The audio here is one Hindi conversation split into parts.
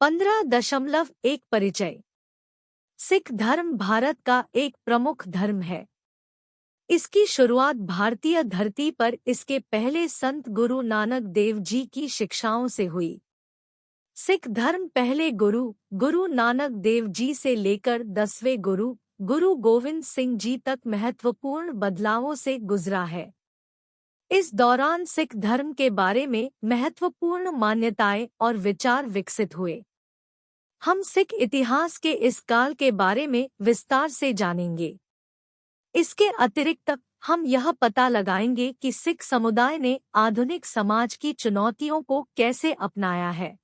15.1 परिचय। सिख धर्म भारत का एक प्रमुख धर्म है। इसकी शुरुआत भारतीय धरती पर इसके पहले संत गुरु नानक देव जी की शिक्षाओं से हुई। सिख धर्म पहले गुरु नानक देव जी से लेकर 10वें गुरु गोविंद सिंह जी तक महत्वपूर्ण बदलावों से गुजरा है। इस दौरान सिख धर्म के बारे में महत्वपूर्ण मान्यताएं और विचार विकसित हुए। हम सिख इतिहास के इस काल के बारे में विस्तार से जानेंगे। इसके अतिरिक्त हम यह पता लगाएंगे कि सिख समुदाय ने आधुनिक समाज की चुनौतियों को कैसे अपनाया है।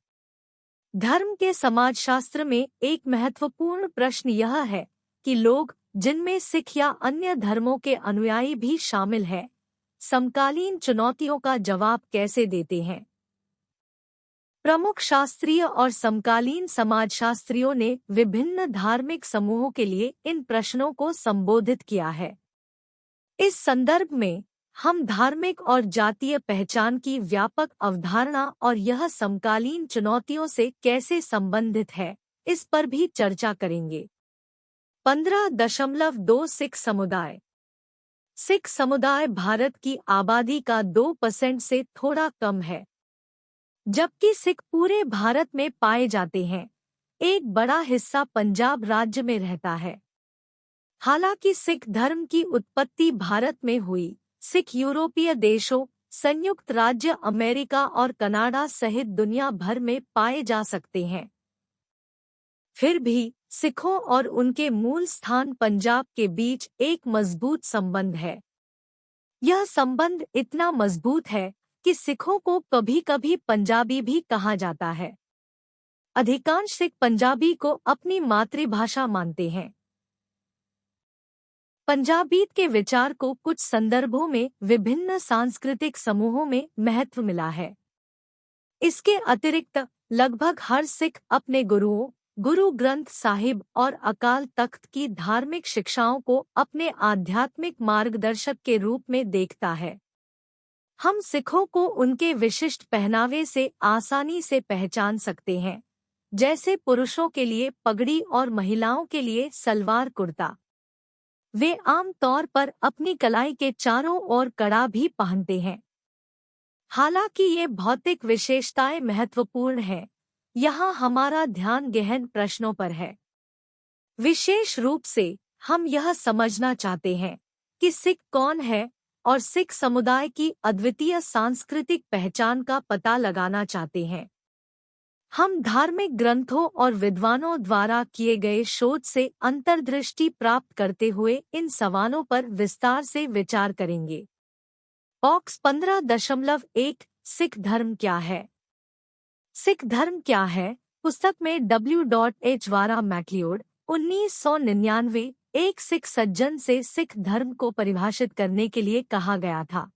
धर्म के समाजशास्त्र में एक महत्वपूर्ण प्रश्न यह है कि लोग, जिनमें सिख या अन्य धर्मों के अनुयायी भी शामिल हैं, समकालीन चुनौतियों का जवाब कैसे देते हैं। प्रमुख शास्त्रीय और समकालीन समाजशास्त्रियों ने विभिन्न धार्मिक समूहों के लिए इन प्रश्नों को संबोधित किया है। इस संदर्भ में हम धार्मिक और जातीय पहचान की व्यापक अवधारणा और यह समकालीन चुनौतियों से कैसे संबंधित है, इस पर भी चर्चा करेंगे। 15.2 सिख समुदाय। सिख समुदाय भारत की आबादी का 2% से थोड़ा कम है। जबकि सिख पूरे भारत में पाए जाते हैं, एक बड़ा हिस्सा पंजाब राज्य में रहता है। हालांकि सिख धर्म की उत्पत्ति भारत में हुई, सिख यूरोपीय देशों, संयुक्त राज्य अमेरिका और कनाडा सहित दुनिया भर में पाए जा सकते हैं। फिर भी सिखों और उनके मूल स्थान पंजाब के बीच एक मजबूत संबंध है। यह संबंध इतना मजबूत है कि सिखों को कभी-कभी पंजाबी भी कहा जाता है। अधिकांश सिख पंजाबी को अपनी मातृभाषा मानते हैं। पंजाबीत के विचार को कुछ संदर्भों में विभिन्न सांस्कृतिक समूहों में महत्व मिला है। इसके अतिरिक्त लगभग हर सिख अपने गुरुओं, गुरु ग्रंथ साहिब और अकाल तख्त की धार्मिक शिक्षाओं को अपने आध्यात्मिक मार्गदर्शक के रूप में देखता है। हम सिखों को उनके विशिष्ट पहनावे से आसानी से पहचान सकते हैं, जैसे पुरुषों के लिए पगड़ी और महिलाओं के लिए सलवार कुर्ता। वे आम तौर पर अपनी कलाई के चारों ओर कड़ा भी पहनते हैं। हालांकि ये भौतिक विशेषताएं महत्वपूर्ण हैं, यहाँ हमारा ध्यान गहन प्रश्नों पर है। विशेष रूप से हम यह समझना चाहते हैं कि सिख कौन है और सिख समुदाय की अद्वितीय सांस्कृतिक पहचान का पता लगाना चाहते हैं। हम धार्मिक ग्रंथों और विद्वानों द्वारा किए गए शोध से अंतर्दृष्टि प्राप्त करते हुए इन सवालों पर विस्तार से विचार करेंगे। बॉक्स 15.1 सिख धर्म क्या है? सिख धर्म क्या है पुस्तक में W. वारा मैक्लियोड 1999 एक सिख सज्जन से सिख धर्म को परिभाषित करने के लिए कहा गया था।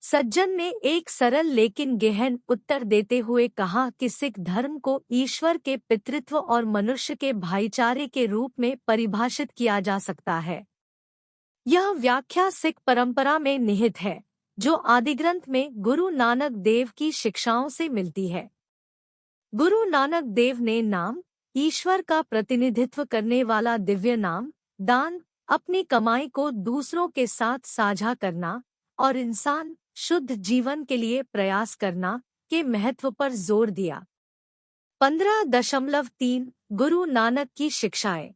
सज्जन ने एक सरल लेकिन गहन उत्तर देते हुए कहा कि सिख धर्म को ईश्वर के पितृत्व और मनुष्य के भाईचारे के रूप में परिभाषित किया जा सकता है। यह व्याख्या सिख परंपरा में निहित है, जो आदिग्रंथ में गुरु नानक देव की शिक्षाओं से मिलती है। गुरु नानक देव ने नाम, ईश्वर का प्रतिनिधित्व करने वाला दिव्य नाम, दान, अपनी कमाई को दूसरों के साथ साझा करना और इंसान शुद्ध जीवन के लिए प्रयास करना के महत्व पर जोर दिया। 15.3 गुरु नानक की शिक्षाएं।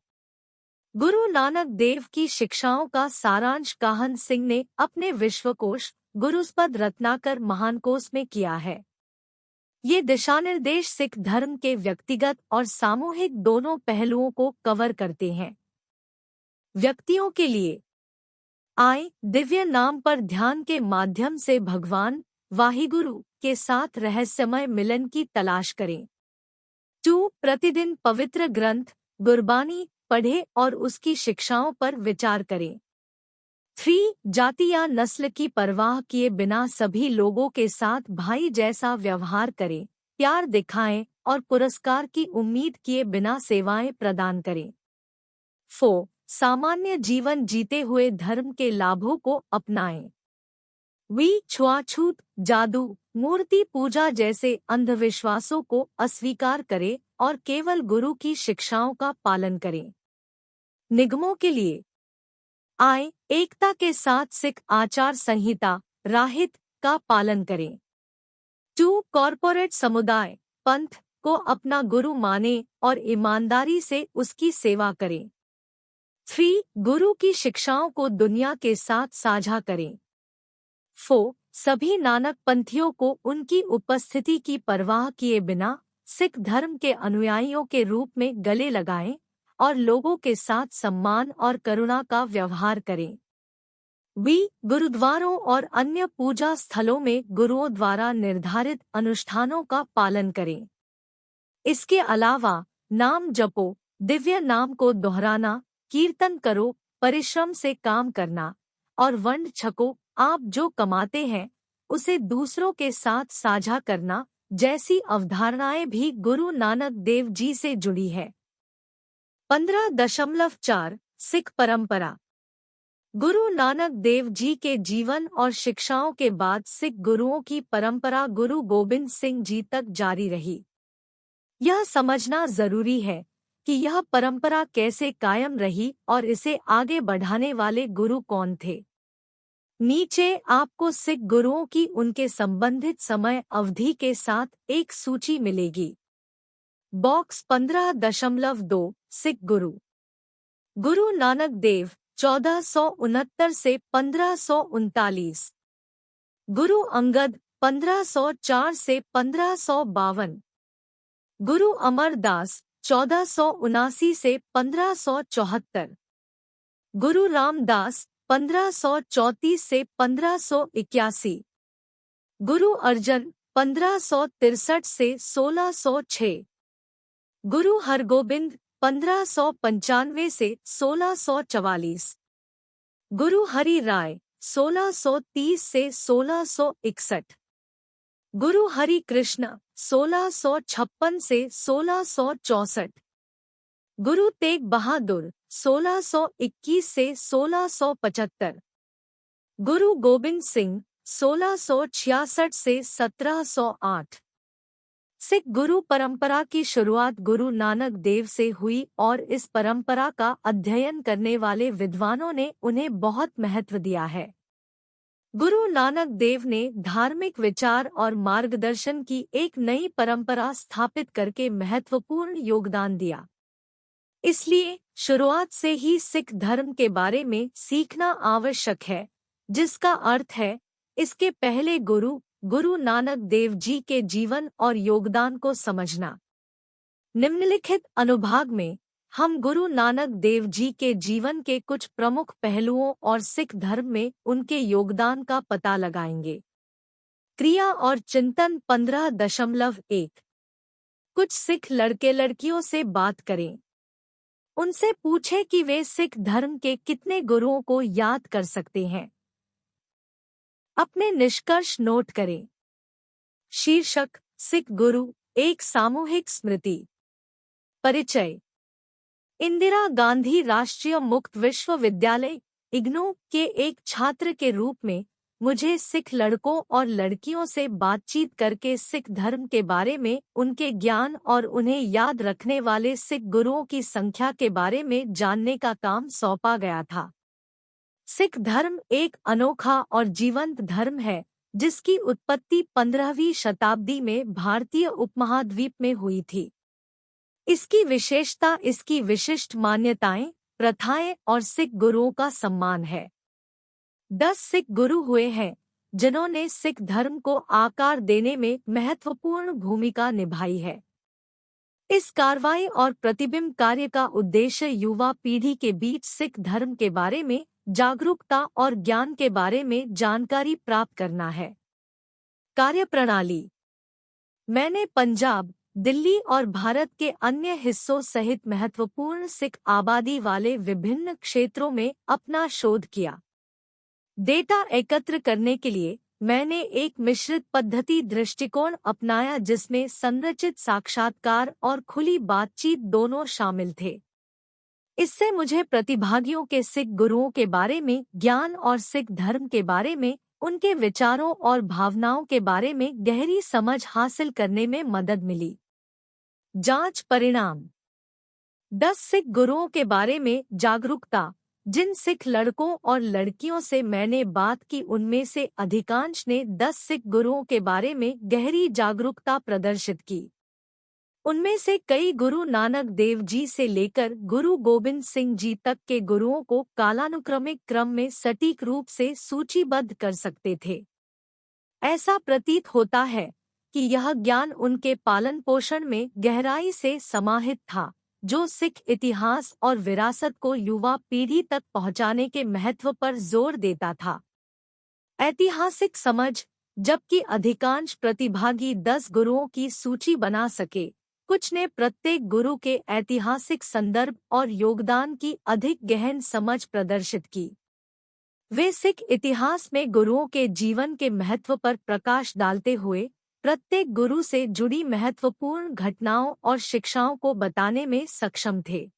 गुरु नानक देव की शिक्षाओं का सारांश काहन सिंह ने अपने विश्वकोश गुरुस्पद रत्नाकर महानकोश में किया है। ये दिशानिर्देश सिख धर्म के व्यक्तिगत और सामूहिक दोनों पहलुओं को कवर करते हैं। व्यक्तियों के लिए आए दिव्य नाम पर ध्यान के माध्यम से भगवान वाहिगुरु के साथ रहस्यमय मिलन की तलाश करें। 2 प्रतिदिन पवित्र ग्रंथ गुरबानी पढ़ें और उसकी शिक्षाओं पर विचार करें। 3 जाति या नस्ल की परवाह किए बिना सभी लोगों के साथ भाई जैसा व्यवहार करें, प्यार दिखाएं और पुरस्कार की उम्मीद किए बिना सेवाएं प्रदान करें। 4 सामान्य जीवन जीते हुए धर्म के लाभों को अपनाएं। छुआछूत, जादू, मूर्ति पूजा जैसे अंधविश्वासों को अस्वीकार करें और केवल गुरु की शिक्षाओं का पालन करें। निगमों के लिए एकता के साथ सिख आचार संहिता राहित का पालन करें। 2 कॉरपोरेट समुदाय पंथ को अपना गुरु माने और ईमानदारी से उसकी सेवा करें। 3 गुरु की शिक्षाओं को दुनिया के साथ साझा करें। 4 सभी नानक पंथियों को उनकी उपस्थिति की परवाह किए बिना सिख धर्म के अनुयायियों के रूप में गले लगाएं और लोगों के साथ सम्मान और करुणा का व्यवहार करें। गुरुद्वारों और अन्य पूजा स्थलों में गुरुओं द्वारा निर्धारित अनुष्ठानों का पालन करें। इसके अलावा नाम जपो, दिव्य नाम को दोहराना, कीर्तन करो, परिश्रम से काम करना और वंड छको। आप जो कमाते हैं उसे दूसरों के साथ साझा करना जैसी अवधारणाएं भी गुरु नानक देव जी से जुड़ी है। 15.4 सिख परंपरा। गुरु नानक देव जी के जीवन और शिक्षाओं के बाद सिख गुरुओं की परंपरा गुरु गोबिंद सिंह जी तक जारी रही। यह समझना जरूरी है कि यह परंपरा कैसे कायम रही और इसे आगे बढ़ाने वाले गुरु कौन थे। नीचे आपको सिख गुरुओं की उनके संबंधित समय अवधि के साथ एक सूची मिलेगी। बॉक्स 15.2 सिख गुरु। गुरु नानक देव 1469 से 1539। गुरु अंगद 1504 से 1552। गुरु अमरदास 1479 से 1574। गुरु रामदास 1534 से 1581। गुरु अर्जन 1563 से 1606। गुरु हरगोबिंद 1595 से 1644। गुरु हरि राय 1630 से 1661। गुरु हरि कृष्ण 1656 से 1664। गुरु तेग बहादुर 1621 से 1675। गुरु गोबिंद सिंह 1666 से 1708। सिख गुरु परंपरा की शुरुआत गुरु नानक देव से हुई और इस परंपरा का अध्ययन करने वाले विद्वानों ने उन्हें बहुत महत्व दिया है। गुरु नानक देव ने धार्मिक विचार और मार्गदर्शन की एक नई परंपरा स्थापित करके महत्वपूर्ण योगदान दिया। इसलिए शुरुआत से ही सिख धर्म के बारे में सीखना आवश्यक है, जिसका अर्थ है इसके पहले गुरु नानक देव जी के जीवन और योगदान को समझना। निम्नलिखित अनुभाग में हम गुरु नानक देव जी के जीवन के कुछ प्रमुख पहलुओं और सिख धर्म में उनके योगदान का पता लगाएंगे। क्रिया और चिंतन 15.1 कुछ सिख लड़के लड़कियों से बात करें। उनसे पूछें कि वे सिख धर्म के कितने गुरुओं को याद कर सकते हैं। अपने निष्कर्ष नोट करें। शीर्षक सिख गुरु एक सामूहिक स्मृति। परिचय। इंदिरा गांधी राष्ट्रीय मुक्त विश्वविद्यालय इग्नू के एक छात्र के रूप में मुझे सिख लड़कों और लड़कियों से बातचीत करके सिख धर्म के बारे में उनके ज्ञान और उन्हें याद रखने वाले सिख गुरुओं की संख्या के बारे में जानने का काम सौंपा गया था। सिख धर्म एक अनोखा और जीवंत धर्म है जिसकी उत्पत्ति 15वीं शताब्दी में भारतीय उपमहाद्वीप में हुई थी। इसकी विशेषता इसकी विशिष्ट मान्यताएं, प्रथाएं और सिख गुरुओं का सम्मान है। 10 सिख गुरु हुए हैं जिन्होंने सिख धर्म को आकार देने में महत्वपूर्ण भूमिका निभाई है। इस कार्रवाई और प्रतिबिंब कार्य का उद्देश्य युवा पीढ़ी के बीच सिख धर्म के बारे में जागरूकता और ज्ञान के बारे में जानकारी प्राप्त करना है। कार्यप्रणाली। मैंने पंजाब, दिल्ली और भारत के अन्य हिस्सों सहित महत्वपूर्ण सिख आबादी वाले विभिन्न क्षेत्रों में अपना शोध किया। डेटा एकत्र करने के लिए मैंने एक मिश्रित पद्धति दृष्टिकोण अपनाया जिसमें संरचित साक्षात्कार और खुली बातचीत दोनों शामिल थे। इससे मुझे प्रतिभागियों के सिख गुरुओं के बारे में ज्ञान और सिख धर्म के बारे में उनके विचारों और भावनाओं के बारे में गहरी समझ हासिल करने में मदद मिली। जांच परिणाम। 10 सिख गुरुओं के बारे में जागरूकता। जिन सिख लड़कों और लड़कियों से मैंने बात की उनमें से अधिकांश ने 10 सिख गुरुओं के बारे में गहरी जागरूकता प्रदर्शित की। उनमें से कई गुरु नानक देव जी से लेकर गुरु गोविंद सिंह जी तक के गुरुओं को कालानुक्रमिक क्रम में सटीक रूप से सूचीबद्ध कर सकते थे। ऐसा प्रतीत होता है कि यह ज्ञान उनके पालन पोषण में गहराई से समाहित था, जो सिख इतिहास और विरासत को युवा पीढ़ी तक पहुंचाने के महत्व पर जोर देता था। ऐतिहासिक समझ। जबकि अधिकांश प्रतिभागी 10 गुरुओं की सूची बना सके, कुछ ने प्रत्येक गुरु के ऐतिहासिक संदर्भ और योगदान की अधिक गहन समझ प्रदर्शित की। वे सिख इतिहास में गुरुओं के जीवन के महत्व पर प्रकाश डालते हुए प्रत्येक गुरु से जुड़ी महत्वपूर्ण घटनाओं और शिक्षाओं को बताने में सक्षम थे।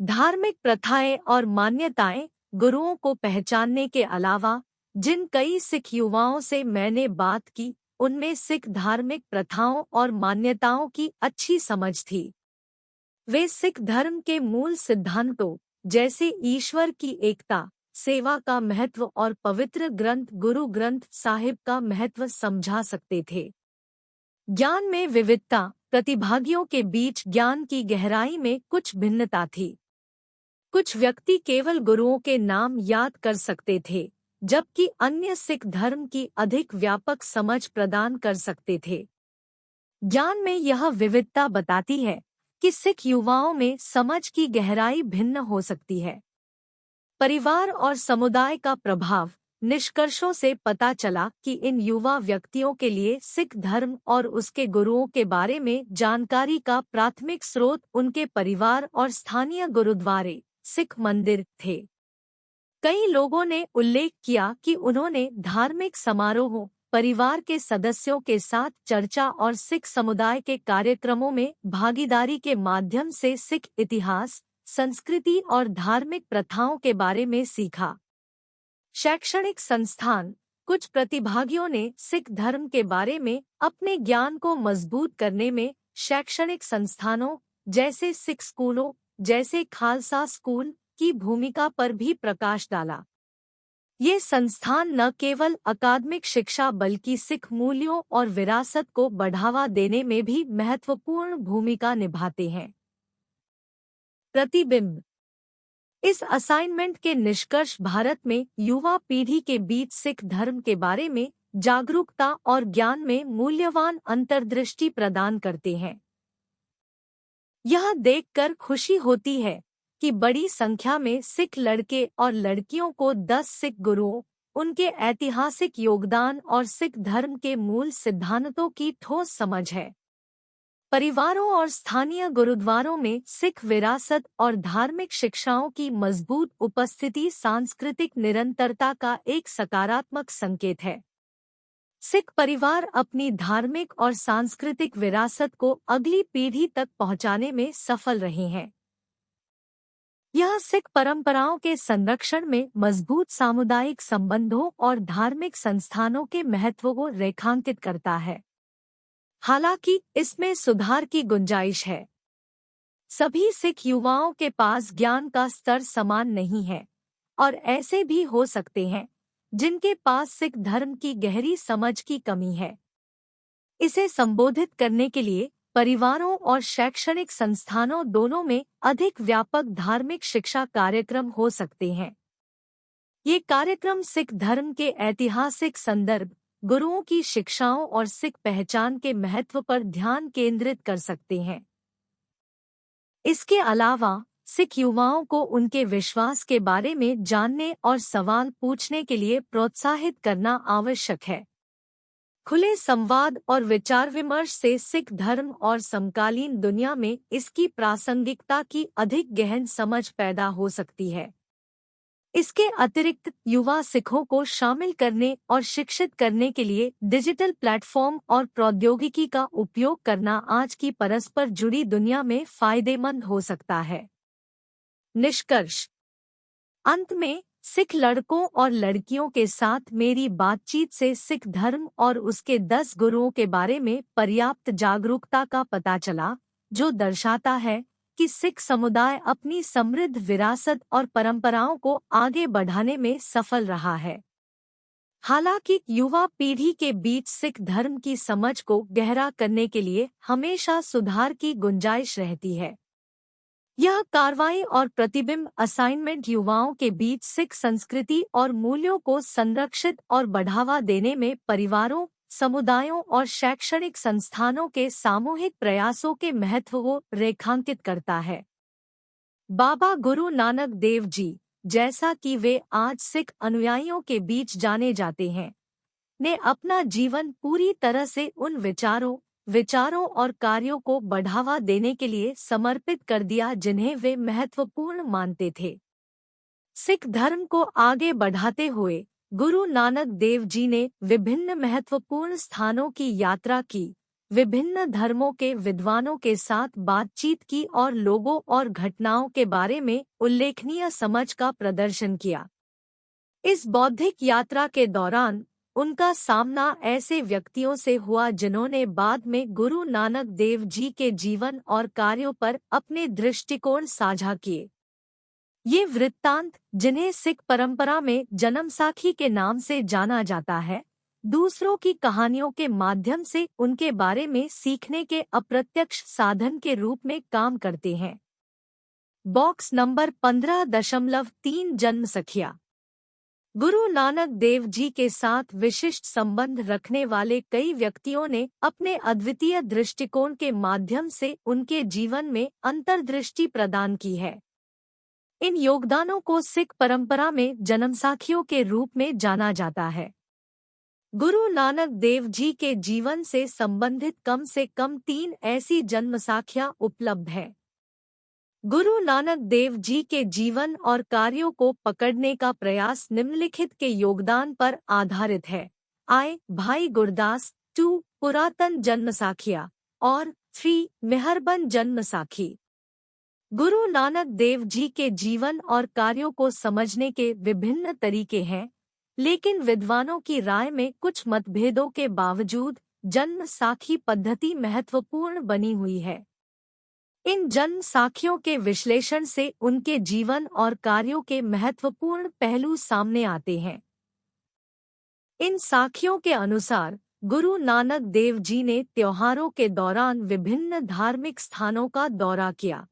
धार्मिक प्रथाएं और मान्यताएं। गुरुओं को पहचानने के अलावा जिन कई सिख युवाओं से मैंने बात की, उनमें सिख धार्मिक प्रथाओं और मान्यताओं की अच्छी समझ थी। वे सिख धर्म के मूल सिद्धांतों जैसे ईश्वर की एकता, सेवा का महत्व और पवित्र ग्रंथ गुरु ग्रंथ साहिब का महत्व समझा सकते थे। ज्ञान में विविधता। प्रतिभागियों के बीच ज्ञान की गहराई में कुछ भिन्नता थी। कुछ व्यक्ति केवल गुरुओं के नाम याद कर सकते थे, जबकि अन्य सिख धर्म की अधिक व्यापक समझ प्रदान कर सकते थे। ज्ञान में यह विविधता बताती है कि सिख युवाओं में समझ की गहराई भिन्न हो सकती है। परिवार और समुदाय का प्रभाव। निष्कर्षों से पता चला कि इन युवा व्यक्तियों के लिए सिख धर्म और उसके गुरुओं के बारे में जानकारी का प्राथमिक स्रोत उनके परिवार और स्थानीय गुरुद्वारे, सिख मंदिर थे। कई लोगों ने उल्लेख किया कि उन्होंने धार्मिक समारोहों, परिवार के सदस्यों के साथ चर्चा और सिख समुदाय के कार्यक्रमों में भागीदारी के माध्यम से सिख इतिहास, संस्कृति और धार्मिक प्रथाओं के बारे में सीखा। शैक्षणिक संस्थान। कुछ प्रतिभागियों ने सिख धर्म के बारे में अपने ज्ञान को मजबूत करने में शैक्षणिक संस्थानों जैसे सिख स्कूलों जैसे खालसा स्कूल की भूमिका पर भी प्रकाश डाला। ये संस्थान न केवल अकादमिक शिक्षा बल्कि सिख मूल्यों और विरासत को बढ़ावा देने में भी महत्वपूर्ण भूमिका निभाते हैं। प्रतिबिंब। इस असाइनमेंट के निष्कर्ष भारत में युवा पीढ़ी के बीच सिख धर्म के बारे में जागरूकता और ज्ञान में मूल्यवान अंतर्दृष्टि प्रदान करते हैं। यह देखकर खुशी होती है कि बड़ी संख्या में सिख लड़के और लड़कियों को 10 सिख गुरुओं, उनके ऐतिहासिक योगदान और सिख धर्म के मूल सिद्धांतों की ठोस समझ है। परिवारों और स्थानीय गुरुद्वारों में सिख विरासत और धार्मिक शिक्षाओं की मजबूत उपस्थिति सांस्कृतिक निरंतरता का एक सकारात्मक संकेत है। सिख परिवार अपनी धार्मिक और सांस्कृतिक विरासत को अगली पीढ़ी तक पहुंचाने में सफल रहे हैं। यह सिख परंपराओं के संरक्षण में मजबूत सामुदायिक संबंधों और धार्मिक संस्थानों के महत्व को रेखांकित करता है। हालांकि इसमें सुधार की गुंजाइश है। सभी सिख युवाओं के पास ज्ञान का स्तर समान नहीं है और ऐसे भी हो सकते हैं जिनके पास सिख धर्म की गहरी समझ की कमी है। इसे संबोधित करने के लिए परिवारों और शैक्षणिक संस्थानों दोनों में अधिक व्यापक धार्मिक शिक्षा कार्यक्रम हो सकते हैं। ये कार्यक्रम सिख धर्म के ऐतिहासिक संदर्भ, गुरुओं की शिक्षाओं और सिख पहचान के महत्व पर ध्यान केंद्रित कर सकते हैं। इसके अलावा सिख युवाओं को उनके विश्वास के बारे में जानने और सवाल पूछने के लिए प्रोत्साहित करना आवश्यक है। खुले संवाद और विचार विमर्श से सिख धर्म और समकालीन दुनिया में इसकी प्रासंगिकता की अधिक गहन समझ पैदा हो सकती है। इसके अतिरिक्त युवा सिखों को शामिल करने और शिक्षित करने के लिए डिजिटल प्लेटफॉर्म और प्रौद्योगिकी का उपयोग करना आज की परस्पर जुड़ी दुनिया में फायदेमंद हो सकता है। निष्कर्ष। अंत में सिख लड़कों और लड़कियों के साथ मेरी बातचीत से सिख धर्म और उसके 10 गुरुओं के बारे में पर्याप्त जागरूकता का पता चला, जो दर्शाता है कि सिख समुदाय अपनी समृद्ध विरासत और परंपराओं को आगे बढ़ाने में सफल रहा है। हालांकि युवा पीढ़ी के बीच सिख धर्म की समझ को गहरा करने के लिए हमेशा सुधार की गुंजाइश रहती है। यह कार्रवाई और प्रतिबिंब असाइनमेंट युवाओं के बीच सिख संस्कृति और मूल्यों को संरक्षित और बढ़ावा देने में परिवारों, समुदायों और शैक्षणिक संस्थानों के सामूहिक प्रयासों के महत्व को रेखांकित करता है। बाबा गुरु नानक देव जी, जैसा कि वे आज सिख अनुयायियों के बीच जाने जाते हैं, ने अपना जीवन पूरी तरह से उन विचारों और कार्यों को बढ़ावा देने के लिए समर्पित कर दिया जिन्हें वे महत्वपूर्ण मानते थे। सिख धर्म को आगे बढ़ाते हुए गुरु नानक देव जी ने विभिन्न महत्वपूर्ण स्थानों की यात्रा की, विभिन्न धर्मों के विद्वानों के साथ बातचीत की और लोगों और घटनाओं के बारे में उल्लेखनीय समझ का प्रदर्शन किया। इस बौद्धिक यात्रा के दौरान उनका सामना ऐसे व्यक्तियों से हुआ जिन्होंने बाद में गुरु नानक देव जी के जीवन और कार्यों पर अपने दृष्टिकोण साझा किए। ये वृत्तांत, जिन्हें सिख परंपरा में जन्मसाखी के नाम से जाना जाता है, दूसरों की कहानियों के माध्यम से उनके बारे में सीखने के अप्रत्यक्ष साधन के रूप में काम करते हैं। Box number 15.3 जन्मसखियाँ। गुरु नानक देव जी के साथ विशिष्ट संबंध रखने वाले कई व्यक्तियों ने अपने अद्वितीय दृष्टिकोण के माध्यम से उनके जीवन में अंतर्दृष्टि प्रदान की है। इन योगदानों को सिख परंपरा में जन्मसाखियों के रूप में जाना जाता है। गुरु नानक देव जी के जीवन से संबंधित कम से कम 3 ऐसी जन्मसाखियां उपलब्ध हैं। गुरु नानक देव जी के जीवन और कार्यों को पकड़ने का प्रयास निम्नलिखित के योगदान पर आधारित है। भाई गुरदास 2 पुरातन जन्मसाखियाँ और 3 मेहरबन जन्मसाखी। गुरु नानक देव जी के जीवन और कार्यों को समझने के विभिन्न तरीके हैं, लेकिन विद्वानों की राय में कुछ मतभेदों के बावजूद जन्मसाखी पद्धति महत्वपूर्ण बनी हुई है। इन जन्म साखियों के विश्लेषण से उनके जीवन और कार्यों के महत्वपूर्ण पहलू सामने आते हैं। इन साखियों के अनुसार गुरु नानक देव जी ने त्योहारों के दौरान विभिन्न धार्मिक स्थानों का दौरा किया।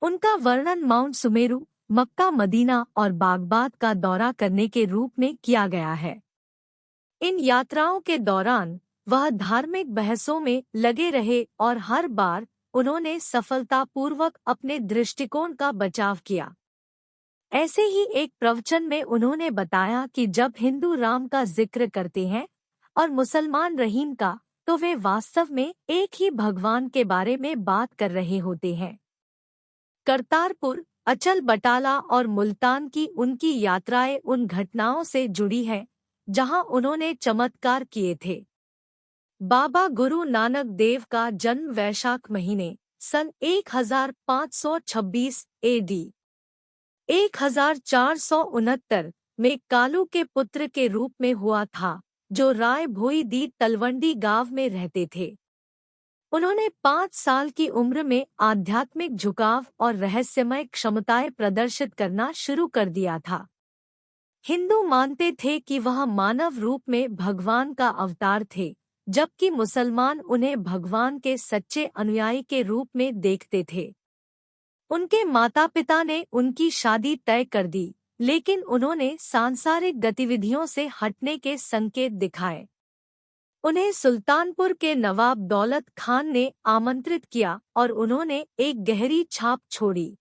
उनका वर्णन माउंट सुमेरु, मक्का, मदीना और बागबाद का दौरा करने के रूप में किया गया है। इन यात्राओं के दौरान वह धार्मिक बहसों में लगे रहे और हर बार उन्होंने सफलतापूर्वक अपने दृष्टिकोण का बचाव किया। ऐसे ही एक प्रवचन में उन्होंने बताया कि जब हिंदू राम का जिक्र करते हैं और मुसलमान रहीम का, तो वे वास्तव में एक ही भगवान के बारे में बात कर रहे होते हैं। करतारपुर, अचल बटाला और मुल्तान की उनकी यात्राएं उन घटनाओं से जुड़ी हैं जहां उन्होंने चमत्कार किए थे। बाबा गुरु नानक देव का जन्म वैशाख महीने सन 1526 AD 1469 में कालू के पुत्र के रूप में हुआ था, जो राय भोई दी तलवंडी गांव में रहते थे। उन्होंने 5 साल की उम्र में आध्यात्मिक झुकाव और रहस्यमय क्षमताएं प्रदर्शित करना शुरू कर दिया था। हिंदू मानते थे कि वह मानव रूप में भगवान का अवतार थे, जबकि मुसलमान उन्हें भगवान के सच्चे अनुयायी के रूप में देखते थे। उनके माता-पिता ने उनकी शादी तय कर दी, लेकिन उन्होंने सांसारिक गतिविधियों से हटने के संकेत दिखाए। उन्हें सुल्तानपुर के नवाब दौलत खान ने आमंत्रित किया और उन्होंने एक गहरी छाप छोड़ी।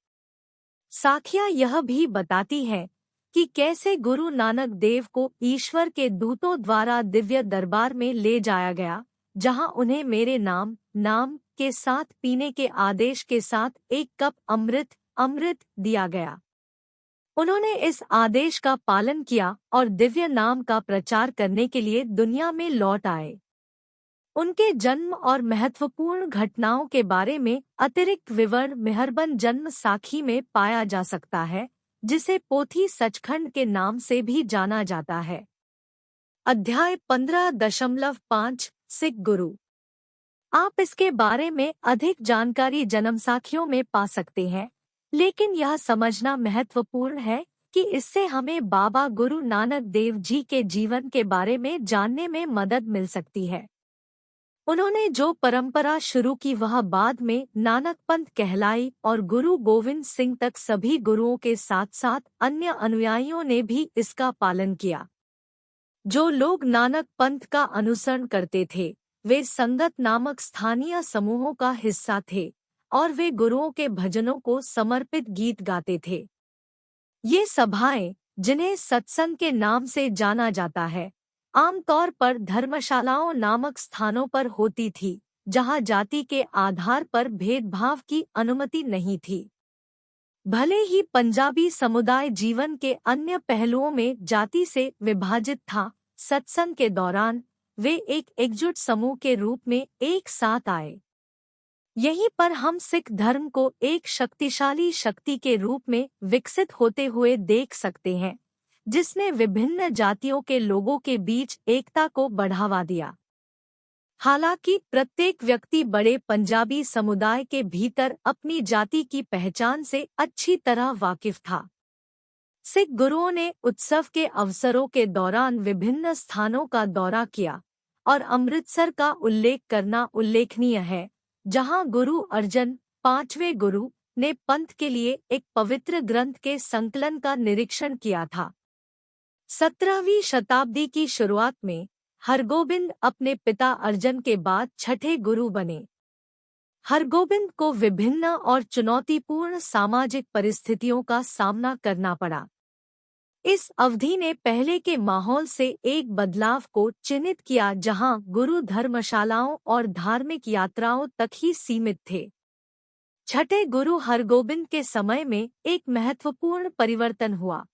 साखियां यह भी बताती हैं कि कैसे गुरु नानक देव को ईश्वर के दूतों द्वारा दिव्य दरबार में ले जाया गया, जहां उन्हें मेरे नाम के साथ पीने के आदेश के साथ एक कप अमृत दिया गया। उन्होंने इस आदेश का पालन किया और दिव्य नाम का प्रचार करने के लिए दुनिया में लौट आए। उनके जन्म और महत्वपूर्ण घटनाओं के बारे में अतिरिक्त विवरण मेहरबन जन्म साखी में पाया जा सकता है, जिसे पोथी सचखंड के नाम से भी जाना जाता है। अध्याय 15.5 सिख गुरु। आप इसके बारे में अधिक जानकारी जन्मसाखियों में पा सकते हैं, लेकिन यह समझना महत्वपूर्ण है कि इससे हमें बाबा गुरु नानक देव जी के जीवन के बारे में जानने में मदद मिल सकती है। उन्होंने जो परंपरा शुरू की वह बाद में नानक पंथ कहलाई और गुरु गोविंद सिंह तक सभी गुरुओं के साथ साथ अन्य अनुयायियों ने भी इसका पालन किया। जो लोग नानक पंथ का अनुसरण करते थे वे संगत नामक स्थानीय समूहों का हिस्सा थे और वे गुरुओं के भजनों को समर्पित गीत गाते थे। ये सभाएं, जिन्हें सत्संग के नाम से जाना जाता है, आमतौर पर धर्मशालाओं नामक स्थानों पर होती थी, जहां जाति के आधार पर भेदभाव की अनुमति नहीं थी। भले ही पंजाबी समुदाय जीवन के अन्य पहलुओं में जाति से विभाजित था, सत्संग के दौरान वे एक एकजुट समूह के रूप में एक साथ आए। यहीं पर हम सिख धर्म को एक शक्तिशाली शक्ति के रूप में विकसित होते हुए देख सकते हैं, जिसने विभिन्न जातियों के लोगों के बीच एकता को बढ़ावा दिया। हालांकि प्रत्येक व्यक्ति बड़े पंजाबी समुदाय के भीतर अपनी जाति की पहचान से अच्छी तरह वाकिफ था। सिख गुरुओं ने उत्सव के अवसरों के दौरान विभिन्न स्थानों का दौरा किया और अमृतसर का उल्लेख करना उल्लेखनीय है, जहां गुरु अर्जन पांचवें गुरु ने पंथ के लिए एक पवित्र ग्रंथ के संकलन का निरीक्षण किया था। 17वीं शताब्दी की शुरुआत में हरगोबिंद अपने पिता अर्जन के बाद छठे गुरु बने। हरगोबिंद को विभिन्न और चुनौतीपूर्ण सामाजिक परिस्थितियों का सामना करना पड़ा। इस अवधि ने पहले के माहौल से एक बदलाव को चिन्हित किया, जहां गुरु धर्मशालाओं और धार्मिक यात्राओं तक ही सीमित थे। छठे गुरु हरगोबिंद के समय में एक महत्वपूर्ण परिवर्तन हुआ।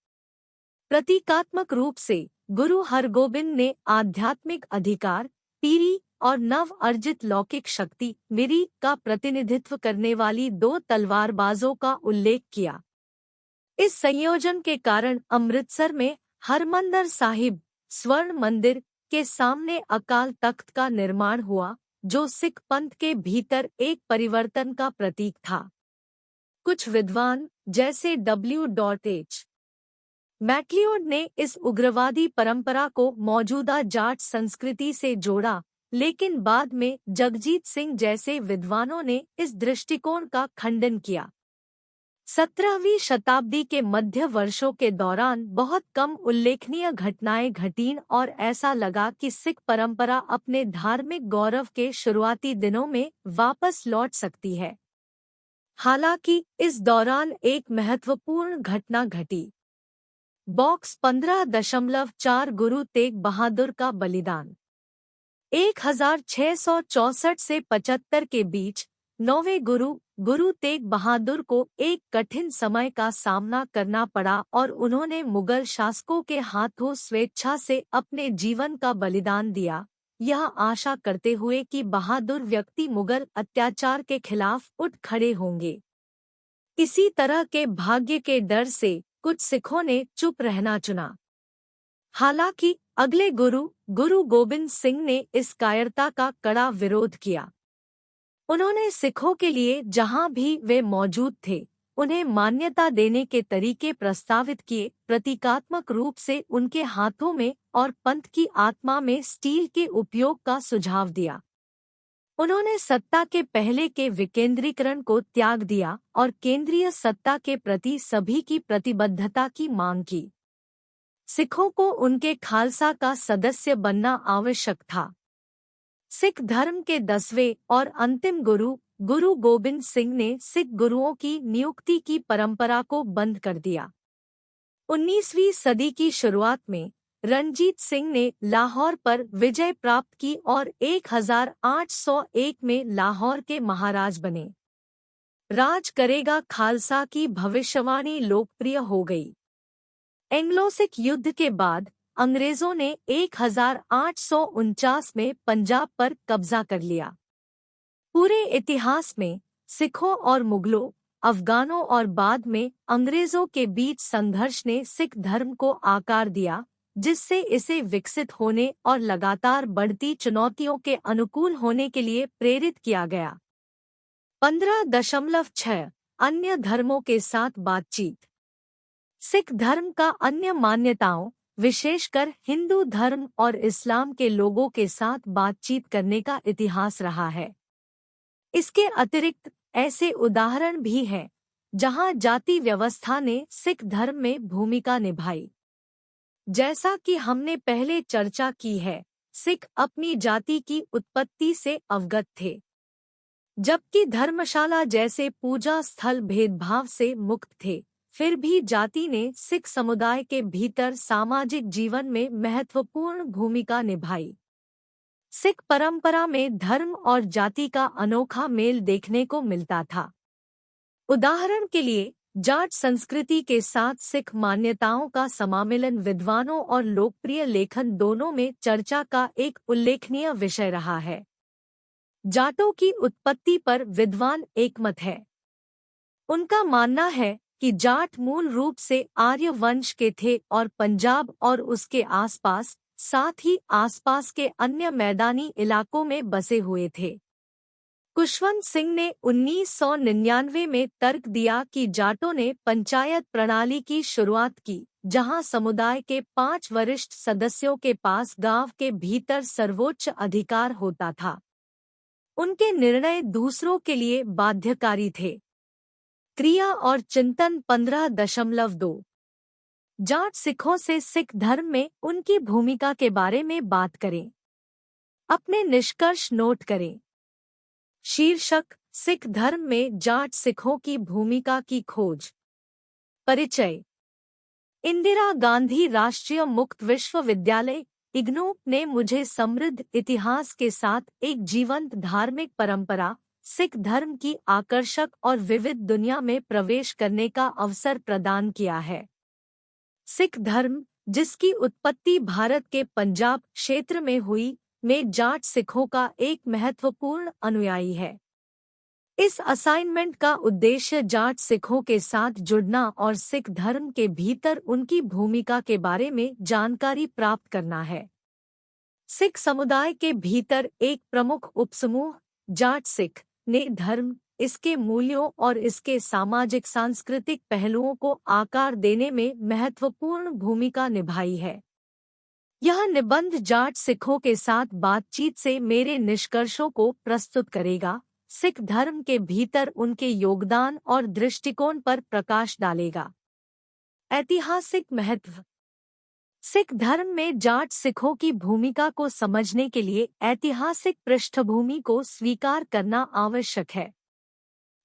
प्रतीकात्मक रूप से गुरु हरगोबिंद ने आध्यात्मिक अधिकार, पीरी और नव अर्जित लौकिक शक्ति मिरी का प्रतिनिधित्व करने वाली 2 तलवारबाजों का उल्लेख किया। इस संयोजन के कारण अमृतसर में हरमंदिर साहिब स्वर्ण मंदिर के सामने अकाल तख्त का निर्माण हुआ, जो सिख पंथ के भीतर एक परिवर्तन का प्रतीक था। कुछ विद्वान जैसे W.H. मैक्लियोड ने इस उग्रवादी परंपरा को मौजूदा जाट संस्कृति से जोड़ा, लेकिन बाद में जगजीत सिंह जैसे विद्वानों ने इस दृष्टिकोण का खंडन किया। 17वीं शताब्दी के मध्य वर्षों के दौरान बहुत कम उल्लेखनीय घटनाएं घटीं और ऐसा लगा कि सिख परंपरा अपने धार्मिक गौरव के शुरुआती दिनों में वापस लौट सकती है। हालांकि इस दौरान एक महत्वपूर्ण घटना घटी। बॉक्स 15.4 गुरु तेग बहादुर का बलिदान। 1664 से 75 के बीच 9वें गुरु तेग बहादुर को एक कठिन समय का सामना करना पड़ा और उन्होंने मुगल शासकों के हाथों स्वेच्छा से अपने जीवन का बलिदान दिया, यह आशा करते हुए कि बहादुर व्यक्ति मुगल अत्याचार के खिलाफ उठ खड़े होंगे। इसी तरह के भाग्य के डर से कुछ सिखों ने चुप रहना चुना। हालांकि अगले गुरु गोबिंद सिंह ने इस कायरता का कड़ा विरोध किया। उन्होंने सिखों के लिए जहां भी वे मौजूद थे उन्हें मान्यता देने के तरीके प्रस्तावित किए, प्रतीकात्मक रूप से उनके हाथों में और पंथ की आत्मा में स्टील के उपयोग का सुझाव दिया। उन्होंने सत्ता के पहले के विकेंद्रीकरण को त्याग दिया और केंद्रीय सत्ता के प्रति सभी की प्रतिबद्धता की मांग की। सिखों को उनके खालसा का सदस्य बनना आवश्यक था। सिख धर्म के 10वें और अंतिम गुरु गोबिंद सिंह ने सिख गुरुओं की नियुक्ति की परंपरा को बंद कर दिया। 19वीं सदी की शुरुआत में रणजीत सिंह ने लाहौर पर विजय प्राप्त की और 1801 में लाहौर के महाराज बने। राज करेगा खालसा की भविष्यवाणी लोकप्रिय हो गई। एंग्लो सिख युद्ध के बाद अंग्रेजों ने 1849 में पंजाब पर कब्जा कर लिया। पूरे इतिहास में सिखों और मुगलों, अफगानों और बाद में अंग्रेजों के बीच संघर्ष ने सिख धर्म को आकार दिया, जिससे इसे विकसित होने और लगातार बढ़ती चुनौतियों के अनुकूल होने के लिए प्रेरित किया गया। 15.6 अन्य धर्मों के साथ बातचीत। सिख धर्म का अन्य मान्यताओं, विशेषकर हिंदू धर्म और इस्लाम के लोगों के साथ बातचीत करने का इतिहास रहा है। इसके अतिरिक्त ऐसे उदाहरण भी हैं जहां जाति व्यवस्था ने सिख धर्म में भूमिका निभाई। जैसा कि हमने पहले चर्चा की है, सिख अपनी जाति की उत्पत्ति से अवगत थे, जबकि धर्मशाला जैसे पूजा स्थल भेदभाव से मुक्त थे। फिर भी जाति ने सिख समुदाय के भीतर सामाजिक जीवन में महत्वपूर्ण भूमिका निभाई। सिख परंपरा में धर्म और जाति का अनोखा मेल देखने को मिलता था। उदाहरण के लिए, जाट संस्कृति के साथ सिख मान्यताओं का समामेलन विद्वानों और लोकप्रिय लेखन दोनों में चर्चा का एक उल्लेखनीय विषय रहा है। जाटों की उत्पत्ति पर विद्वान एकमत है। उनका मानना है कि जाट मूल रूप से आर्य वंश के थे और पंजाब और उसके आसपास, साथ ही आसपास के अन्य मैदानी इलाकों में बसे हुए थे। खुशवंत सिंह ने 1999 में तर्क दिया कि जाटों ने पंचायत प्रणाली की शुरुआत की, जहां समुदाय के 5 वरिष्ठ सदस्यों के पास गांव के भीतर सर्वोच्च अधिकार होता था। उनके निर्णय दूसरों के लिए बाध्यकारी थे। क्रिया और चिंतन 15.2 जाट सिखों से सिख धर्म में उनकी भूमिका के बारे में बात करें। अपने निष्कर्ष नोट करें। शीर्षक: सिख धर्म में जाट सिखों की भूमिका की खोज। परिचय: इंदिरा गांधी राष्ट्रीय मुक्त विश्वविद्यालय इग्नू ने मुझे समृद्ध इतिहास के साथ एक जीवंत धार्मिक परंपरा, सिख धर्म की आकर्षक और विविध दुनिया में प्रवेश करने का अवसर प्रदान किया है। सिख धर्म, जिसकी उत्पत्ति भारत के पंजाब क्षेत्र में हुई, में जाट सिखों का एक महत्वपूर्ण अनुयायी है। इस असाइनमेंट का उद्देश्य जाट सिखों के साथ जुड़ना और सिख धर्म के भीतर उनकी भूमिका के बारे में जानकारी प्राप्त करना है। सिख समुदाय के भीतर एक प्रमुख उपसमूह जाट सिख ने धर्म, इसके मूल्यों और इसके सामाजिक सांस्कृतिक पहलुओं को आकार देने में महत्वपूर्ण भूमिका निभाई है। यह निबंध जाट सिखों के साथ बातचीत से मेरे निष्कर्षों को प्रस्तुत करेगा, सिख धर्म के भीतर उनके योगदान और दृष्टिकोण पर प्रकाश डालेगा। ऐतिहासिक महत्व: सिख धर्म में जाट सिखों की भूमिका को समझने के लिए ऐतिहासिक पृष्ठभूमि को स्वीकार करना आवश्यक है।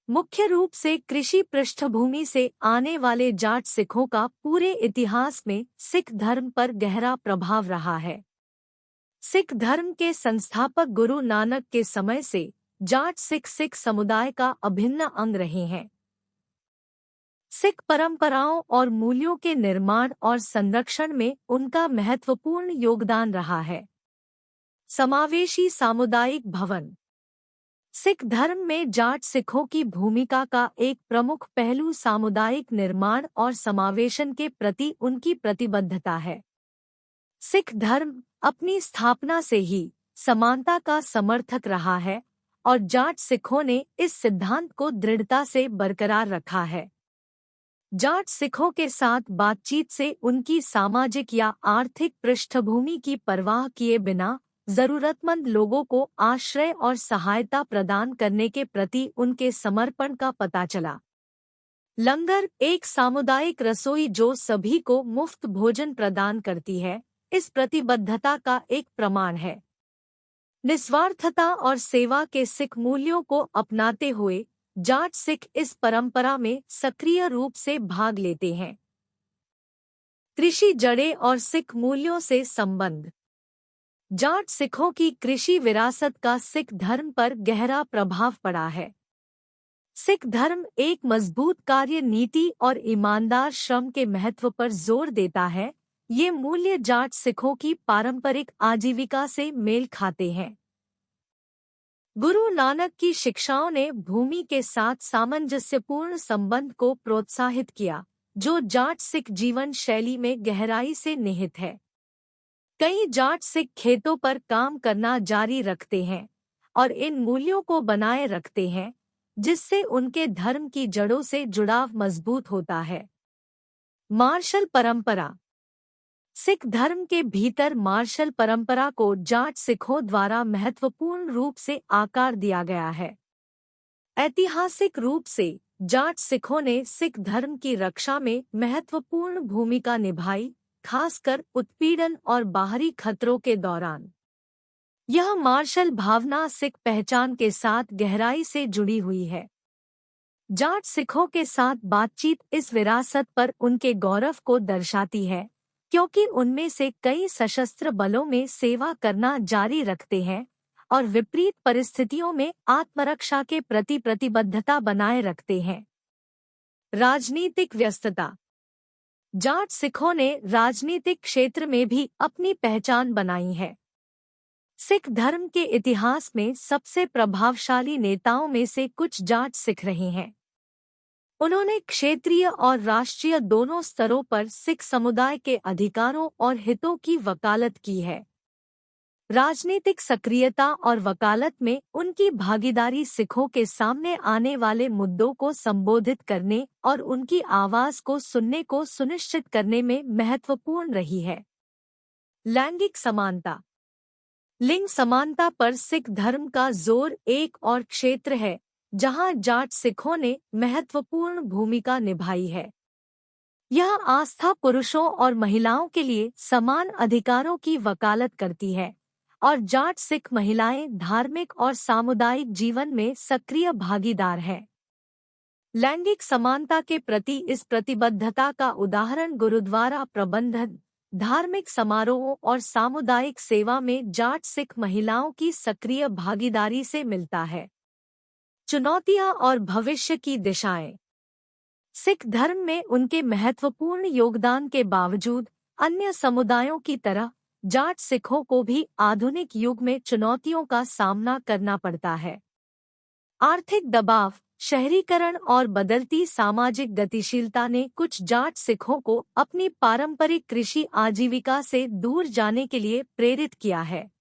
मुख्य रूप से कृषि पृष्ठभूमि से आने वाले जाट सिखों का पूरे इतिहास में सिख धर्म पर गहरा प्रभाव रहा है। सिख धर्म के संस्थापक गुरु नानक के समय से जाट सिख समुदाय का अभिन्न अंग रहे हैं। सिख परंपराओं और मूल्यों के निर्माण और संरक्षण में उनका महत्वपूर्ण योगदान रहा है। समावेशी सामुदायिक भवन: सिख धर्म में जाट सिखों की भूमिका का एक प्रमुख पहलू सामुदायिक निर्माण और समावेशन के प्रति उनकी प्रतिबद्धता है। सिख धर्म अपनी स्थापना से ही समानता का समर्थक रहा है और जाट सिखों ने इस सिद्धांत को दृढ़ता से बरकरार रखा है। जाट सिखों के साथ बातचीत से उनकी सामाजिक या आर्थिक पृष्ठभूमि की परवाह किए बिना जरूरतमंद लोगों को आश्रय और सहायता प्रदान करने के प्रति उनके समर्पण का पता चला। लंगर, एक सामुदायिक रसोई जो सभी को मुफ्त भोजन प्रदान करती है, इस प्रतिबद्धता का एक प्रमाण है। निस्वार्थता और सेवा के सिख मूल्यों को अपनाते हुए जाट सिख इस परंपरा में सक्रिय रूप से भाग लेते हैं। कृषि जड़ें और सिख मूल्यों से संबंध: जाट सिखों की कृषि विरासत का सिख धर्म पर गहरा प्रभाव पड़ा है। सिख धर्म एक मजबूत कार्य नीति और ईमानदार श्रम के महत्व पर जोर देता है। ये मूल्य जाट सिखों की पारंपरिक आजीविका से मेल खाते हैं। गुरु नानक की शिक्षाओं ने भूमि के साथ सामंजस्यपूर्ण संबंध को प्रोत्साहित किया, जो जाट सिख जीवन शैली में गहराई से निहित है। कई जाट सिख खेतों पर काम करना जारी रखते हैं और इन मूल्यों को बनाए रखते हैं, जिससे उनके धर्म की जड़ों से जुड़ाव मजबूत होता है। मार्शल परंपरा। सिख धर्म के भीतर मार्शल परंपरा को जाट सिखों द्वारा महत्वपूर्ण रूप से आकार दिया गया है। ऐतिहासिक रूप से जाट सिखों ने सिख धर्म की रक्षा में महत्वपूर्ण भूमिका निभाई, खासकर उत्पीड़न और बाहरी खतरों के दौरान। यह मार्शल भावना सिख पहचान के साथ गहराई से जुड़ी हुई है। जाट सिखों के साथ बातचीत इस विरासत पर उनके गौरव को दर्शाती है, क्योंकि उनमें से कई सशस्त्र बलों में सेवा करना जारी रखते हैं और विपरीत परिस्थितियों में आत्मरक्षा के प्रति प्रतिबद्धता बनाए रखते हैं। राजनीतिक व्यस्तता। जाट सिखों ने राजनीतिक क्षेत्र में भी अपनी पहचान बनाई है। सिख धर्म के इतिहास में सबसे प्रभावशाली नेताओं में से कुछ जाट सिख रहे हैं। उन्होंने क्षेत्रीय और राष्ट्रीय दोनों स्तरों पर सिख समुदाय के अधिकारों और हितों की वकालत की है। राजनीतिक सक्रियता और वकालत में उनकी भागीदारी सिखों के सामने आने वाले मुद्दों को संबोधित करने और उनकी आवाज को सुनने को सुनिश्चित करने में महत्वपूर्ण रही है। लैंगिक समानता। लिंग समानता पर सिख धर्म का जोर एक और क्षेत्र है जहां जाट सिखों ने महत्वपूर्ण भूमिका निभाई है। यह आस्था पुरुषों और महिलाओं के लिए समान अधिकारों की वकालत करती है और जाट सिख महिलाएं धार्मिक और सामुदायिक जीवन में सक्रिय भागीदार हैं। लैंगिक समानता के प्रति इस प्रतिबद्धता का उदाहरण गुरुद्वारा प्रबंधन, धार्मिक समारोहों और सामुदायिक सेवा में जाट सिख महिलाओं की सक्रिय भागीदारी से मिलता है। चुनौतियां और भविष्य की दिशाएं। सिख धर्म में उनके महत्वपूर्ण योगदान के बावजूद अन्य समुदायों की तरह जाट सिखों को भी आधुनिक युग में चुनौतियों का सामना करना पड़ता है। आर्थिक दबाव, शहरीकरण और बदलती सामाजिक गतिशीलता ने कुछ जाट सिखों को अपनी पारंपरिक कृषि आजीविका से दूर जाने के लिए प्रेरित किया है।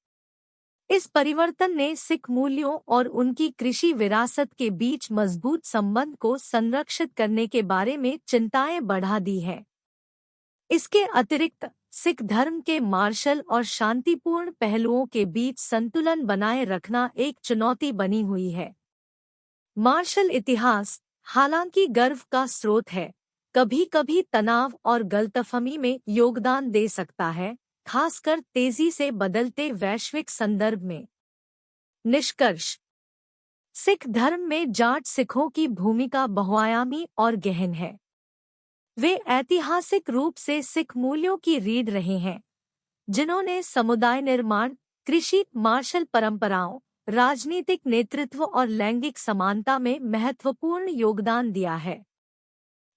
इस परिवर्तन ने सिख मूल्यों और उनकी कृषि विरासत के बीच मजबूत संबंध को संरक्षित करने के बारे में चिंताएं बढ़ा दी हैं। इसके अतिरिक्त सिख धर्म के मार्शल और शांतिपूर्ण पहलुओं के बीच संतुलन बनाए रखना एक चुनौती बनी हुई है। मार्शल इतिहास, हालांकि गर्व का स्रोत है, कभी-कभी तनाव और गलतफहमी में योगदान दे सकता है, खासकर तेजी से बदलते वैश्विक संदर्भ में। निष्कर्ष। सिख धर्म में जाट सिखों की भूमिका बहुआयामी और गहन है। वे ऐतिहासिक रूप से सिख मूल्यों की रीढ़ रहे हैं, जिन्होंने समुदाय निर्माण, कृषि, मार्शल परंपराओं, राजनीतिक नेतृत्व और लैंगिक समानता में महत्वपूर्ण योगदान दिया है।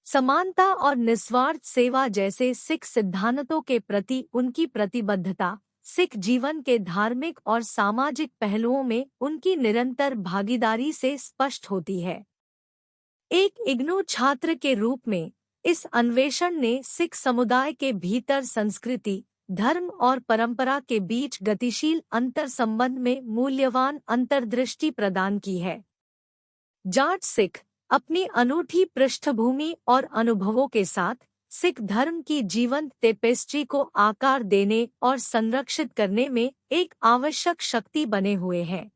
समानता और निस्वार्थ सेवा जैसे सिख सिद्धांतों के प्रति उनकी प्रतिबद्धता, सिख जीवन के धार्मिक और सामाजिक पहलुओं में उनकी निरंतर भागीदारी से स्पष्ट होती है। एक इग्नू छात्र के रूप में इस अन्वेषण ने सिख समुदाय के भीतर संस्कृति, धर्म और परंपरा के बीच गतिशील अंतर्संबंध में मूल्यवान अंतर्दृष्टि प्रदान की है। जाट सिख अपनी अनूठी पृष्ठभूमि और अनुभवों के साथ सिख धर्म की जीवंत टेपेस्ट्री को आकार देने और संरक्षित करने में एक आवश्यक शक्ति बने हुए हैं।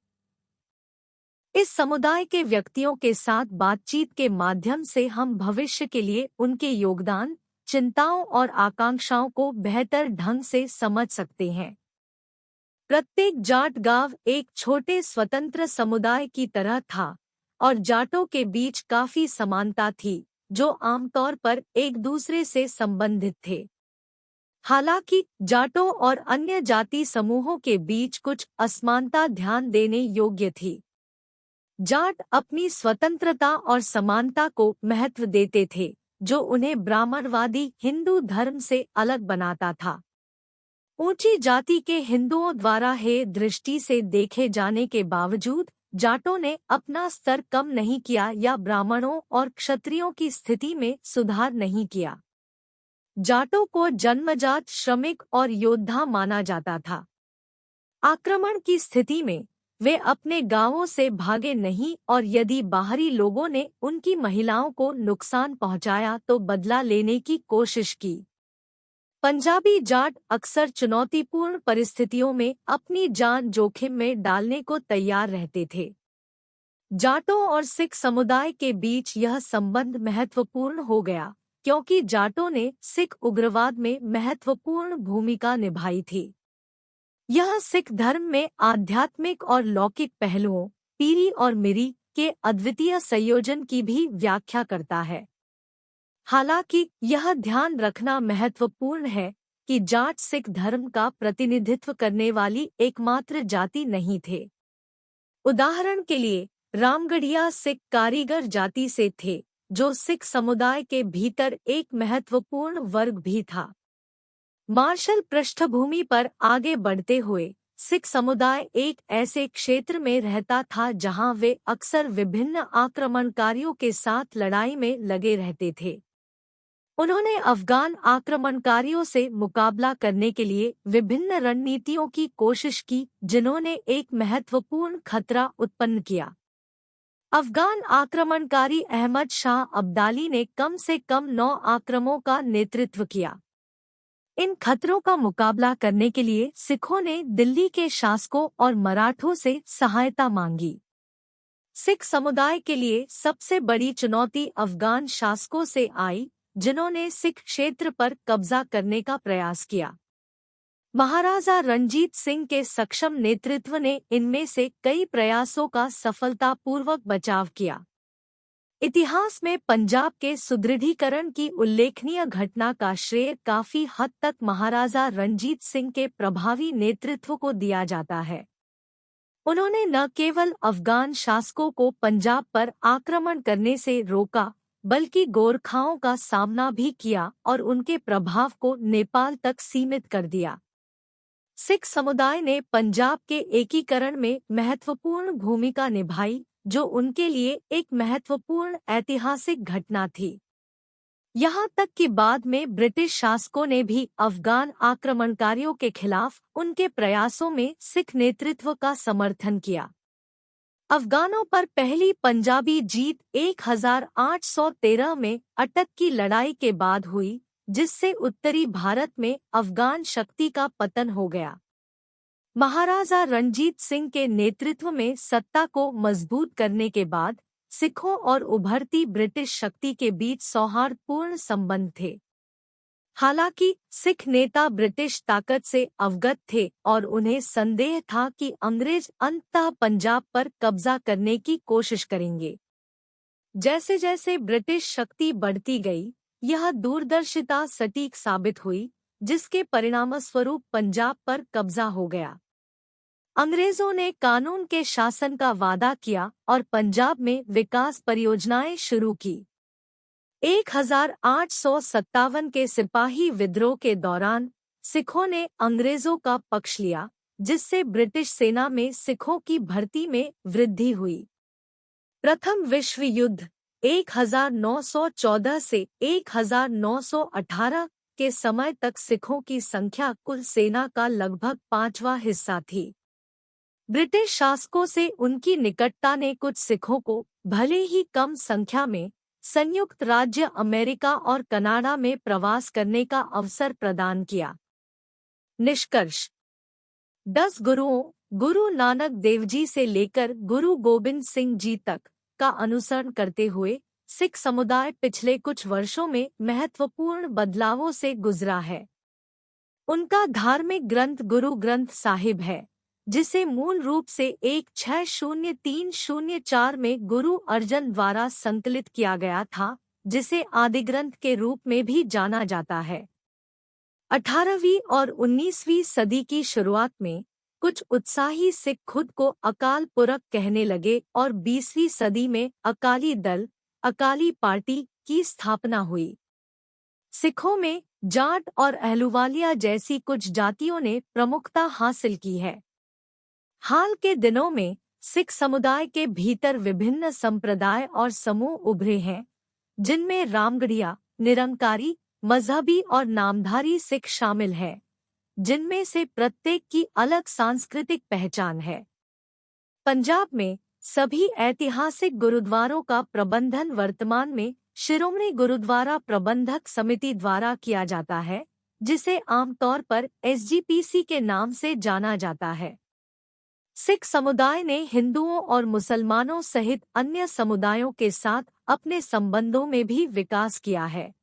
इस समुदाय के व्यक्तियों के साथ बातचीत के माध्यम से हम भविष्य के लिए उनके योगदान, चिंताओं और आकांक्षाओं को बेहतर ढंग से समझ सकते हैं। प्रत्येक जाट गांव एक छोटे स्वतंत्र समुदाय की तरह था और जाटों के बीच काफी समानता थी, जो आमतौर पर एक दूसरे से संबंधित थे। हालांकि जाटों और अन्य जाति समूहों के बीच कुछ असमानता ध्यान देने योग्य थी। जाट अपनी स्वतंत्रता और समानता को महत्व देते थे, जो उन्हें ब्राह्मणवादी हिंदू धर्म से अलग बनाता था। ऊंची जाति के हिंदुओं द्वारा हे दृष्टि से देखे जाने के बावजूद जाटों ने अपना स्तर कम नहीं किया या ब्राह्मणों और क्षत्रियों की स्थिति में सुधार नहीं किया। जाटों को जन्मजात श्रमिक और योद्धा माना जाता था। आक्रमण की स्थिति में वे अपने गांवों से भागे नहीं और यदि बाहरी लोगों ने उनकी महिलाओं को नुकसान पहुंचाया तो बदला लेने की कोशिश की। पंजाबी जाट अक्सर चुनौतीपूर्ण परिस्थितियों में अपनी जान जोखिम में डालने को तैयार रहते थे। जाटों और सिख समुदाय के बीच यह संबंध महत्वपूर्ण हो गया क्योंकि जाटों ने सिख उग्रवाद में महत्वपूर्ण भूमिका निभाई थी। यह सिख धर्म में आध्यात्मिक और लौकिक पहलुओं, पीरी और मिरी, के अद्वितीय संयोजन की भी व्याख्या करता है। हालांकि यह ध्यान रखना महत्वपूर्ण है कि जाट सिख धर्म का प्रतिनिधित्व करने वाली एकमात्र जाति नहीं थे। उदाहरण के लिए रामगढ़िया सिख कारीगर जाति से थे, जो सिख समुदाय के भीतर एक महत्वपूर्ण वर्ग भी था। मार्शल पृष्ठभूमि पर आगे बढ़ते हुए सिख समुदाय एक ऐसे क्षेत्र में रहता था जहां वे अक्सर विभिन्न आक्रमणकारियों के साथ लड़ाई में लगे रहते थे। उन्होंने अफगान आक्रमणकारियों से मुकाबला करने के लिए विभिन्न रणनीतियों की कोशिश की, जिन्होंने एक महत्वपूर्ण खतरा उत्पन्न किया। अफगान आक्रमणकारी अहमद शाह अब्दाली ने कम से कम 9 आक्रमणों का नेतृत्व किया। इन खतरों का मुकाबला करने के लिए सिखों ने दिल्ली के शासकों और मराठों से सहायता मांगी। सिख समुदाय के लिए सबसे बड़ी चुनौती अफगान शासकों से आई, जिन्होंने सिख क्षेत्र पर कब्जा करने का प्रयास किया। महाराजा रणजीत सिंह के सक्षम नेतृत्व ने इनमें से कई प्रयासों का सफलतापूर्वक बचाव किया। इतिहास में पंजाब के सुदृढ़ीकरण की उल्लेखनीय घटना का श्रेय काफी हद तक महाराजा रणजीत सिंह के प्रभावी नेतृत्व को दिया जाता है। उन्होंने न केवल अफगान शासकों को पंजाब पर आक्रमण करने से रोका, बल्कि गोरखाओं का सामना भी किया और उनके प्रभाव को नेपाल तक सीमित कर दिया। सिख समुदाय ने पंजाब के एकीकरण में महत्वपूर्ण भूमिका निभाई, जो उनके लिए एक महत्वपूर्ण ऐतिहासिक घटना थी। यहाँ तक कि बाद में ब्रिटिश शासकों ने भी अफगान आक्रमणकारियों के खिलाफ उनके प्रयासों में सिख नेतृत्व का समर्थन किया। अफगानों पर पहली पंजाबी जीत 1813 में अटक की लड़ाई के बाद हुई, जिससे उत्तरी भारत में अफगान शक्ति का पतन हो गया। महाराजा रणजीत सिंह के नेतृत्व में सत्ता को मजबूत करने के बाद सिखों और उभरती ब्रिटिश शक्ति के बीच सौहार्दपूर्ण संबंध थे। हालांकि सिख नेता ब्रिटिश ताकत से अवगत थे और उन्हें संदेह था कि अंग्रेज अंततः पंजाब पर कब्जा करने की कोशिश करेंगे। जैसे जैसे ब्रिटिश शक्ति बढ़ती गई, यह दूरदर्शिता सटीक साबित हुई, जिसके परिणामस्वरूप पंजाब पर कब्जा हो गया। अंग्रेजों ने कानून के शासन का वादा किया और पंजाब में विकास परियोजनाएं शुरू की। 1857 के सिपाही विद्रोह के दौरान सिखों ने अंग्रेजों का पक्ष लिया, जिससे ब्रिटिश सेना में सिखों की भर्ती में वृद्धि हुई। प्रथम विश्व युद्ध 1914 से 1918 के समय तक सिखों की संख्या कुल सेना का लगभग 5वां हिस्सा थी। ब्रिटिश शासकों से उनकी निकटता ने कुछ सिखों को, भले ही कम संख्या में, संयुक्त राज्य अमेरिका और कनाडा में प्रवास करने का अवसर प्रदान किया। निष्कर्ष: 10 गुरुओं, गुरु नानक देव जी से लेकर गुरु गोबिंद सिंह जी तक का अनुसरण करते हुए सिख समुदाय पिछले कुछ वर्षों में महत्वपूर्ण बदलावों से गुजरा है। उनका धार्मिक ग्रंथ गुरु ग्रंथ साहिब है, जिसे मूल रूप से 160304 में गुरु अर्जन द्वारा संकलित किया गया था, जिसे आदिग्रंथ के रूप में भी जाना जाता है। 18वीं और 19वीं सदी की शुरुआत में कुछ उत्साही सिख खुद को अकाल पुरख कहने लगे और 20वीं सदी में अकाली दल, अकाली पार्टी की स्थापना हुई। सिखों में जाट और अहलुवालिया जैसी कुछ जातियों ने प्रमुखता हासिल की है। हाल के दिनों में सिख समुदाय के भीतर विभिन्न संप्रदाय और समूह उभरे हैं, जिनमें रामगढ़िया, निरंकारी, मजहबी और नामधारी सिख शामिल हैं, जिनमें से प्रत्येक की अलग सांस्कृतिक पहचान है। पंजाब में सभी ऐतिहासिक गुरुद्वारों का प्रबंधन वर्तमान में शिरोमणि गुरुद्वारा प्रबंधक समिति द्वारा किया जाता है, जिसे आमतौर पर SGPC के नाम से जाना जाता है। सिख समुदाय ने हिंदुओं और मुसलमानों सहित अन्य समुदायों के साथ अपने संबंधों में भी विकास किया है।